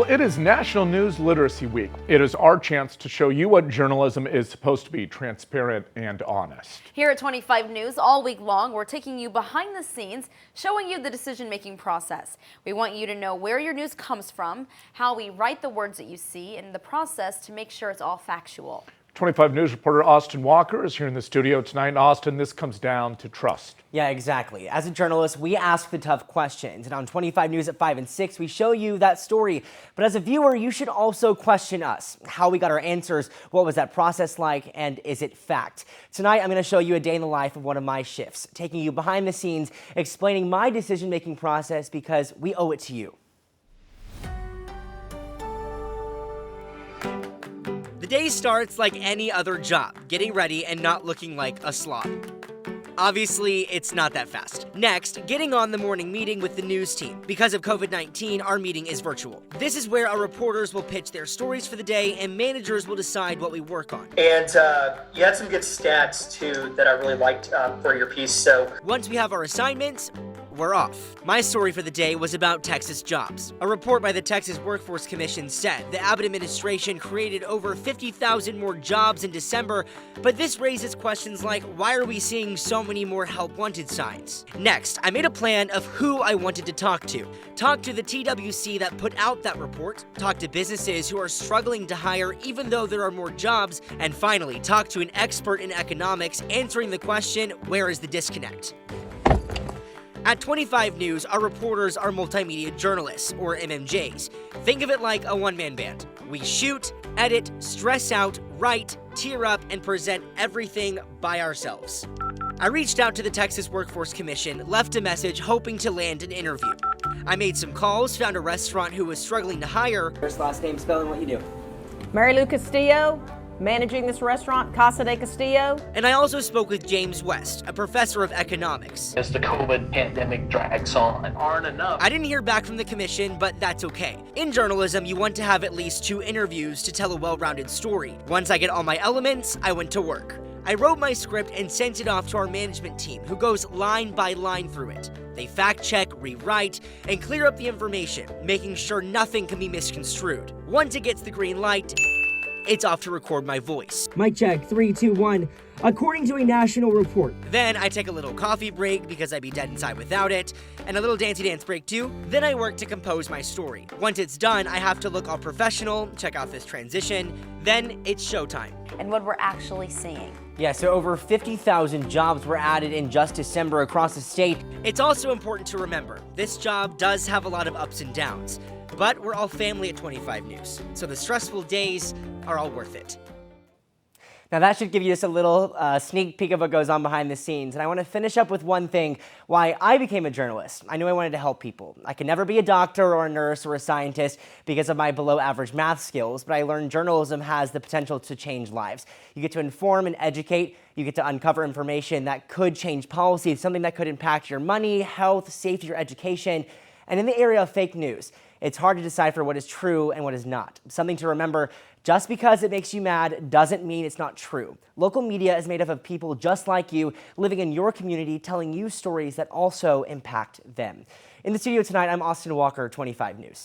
it is National News Literacy Week. It is our chance to show you what journalism is supposed to be: transparent and honest. Here at 25 News, all week long, we're taking you behind the scenes, showing you the decision-making process. We want you to know where your news comes from, how we write the words that you see, and the process to make sure it's all factual. 25 News reporter Austin Walker is here in the studio tonight. Austin, this comes down to trust. Yeah, exactly. As a journalist, we ask the tough questions. And on 25 News at 5 and 6, we show you that story. But as a viewer, you should also question us. How we got our answers, what was that process like, and is it fact? Tonight, I'm going to show you a day in the life of one of my shifts, taking you behind the scenes, explaining my decision-making process because we owe it to you. The day starts like any other job, getting ready and not looking like a slob. Obviously, it's not that fast. Next, getting on the morning meeting with the news team. Because of COVID-19, our meeting is virtual. This is where our reporters will pitch their stories for the day and managers will decide what we work on. And you had some good stats, too, that I really liked for your piece, so. Once we have our assignments, we're off. My story for the day was about Texas jobs. A report by the Texas Workforce Commission said the Abbott administration created over 50,000 more jobs in December, but this raises questions like, why are we seeing so many more help wanted signs? Next, I made a plan of who I wanted to talk to. Talk to the TWC that put out that report, talk to businesses who are struggling to hire even though there are more jobs, and finally, talk to an expert in economics answering the question, where is the disconnect? At 25 News, our reporters are multimedia journalists, or MMJs. Think of it like a one-man band. We shoot, edit, stress out, write, tear up, and present everything by ourselves. I reached out to the Texas Workforce Commission, left a message hoping to land an interview. I made some calls, found a restaurant who was struggling to hire. First, last name, spelling, what you do. Mary Lou Castillo, managing this restaurant, Casa de Castillo. And I also spoke with James West, a professor of economics. As the COVID pandemic drags on, aren't enough. I didn't hear back from the commission, but that's okay. In journalism, you want to have at least 2 interviews to tell a well-rounded story. Once I get all my elements, I went to work. I wrote my script and sent it off to our management team, who goes line by line through it. They fact-check, rewrite, and clear up the information, making sure nothing can be misconstrued. Once it gets the green light, it's off to record my voice. Mic check, 3, 2, 1. According to a national report. Then I take a little coffee break because I'd be dead inside without it, and a little dancey dance break too. Then I work to compose my story. Once it's done, I have to look all professional, check out this transition, then it's showtime. And what we're actually seeing. Yeah, so over 50,000 jobs were added in just December across the state. It's also important to remember, this job does have a lot of ups and downs, but we're all family at 25 News, so the stressful days are all worth it. Now that should give you just a little sneak peek of what goes on behind the scenes. And I want to finish up with one thing, why I became a journalist. I knew I wanted to help people. I could never be a doctor or a nurse or a scientist because of my below average math skills, but I learned journalism has the potential to change lives. You get to inform and educate. You get to uncover information that could change policy, something that could impact your money, health, safety, or education. And in the area of fake news, it's hard to decipher what is true and what is not. Something to remember, just because it makes you mad doesn't mean it's not true. Local media is made up of people just like you, living in your community, telling you stories that also impact them. In the studio tonight, I'm Austin Walker, 25 News.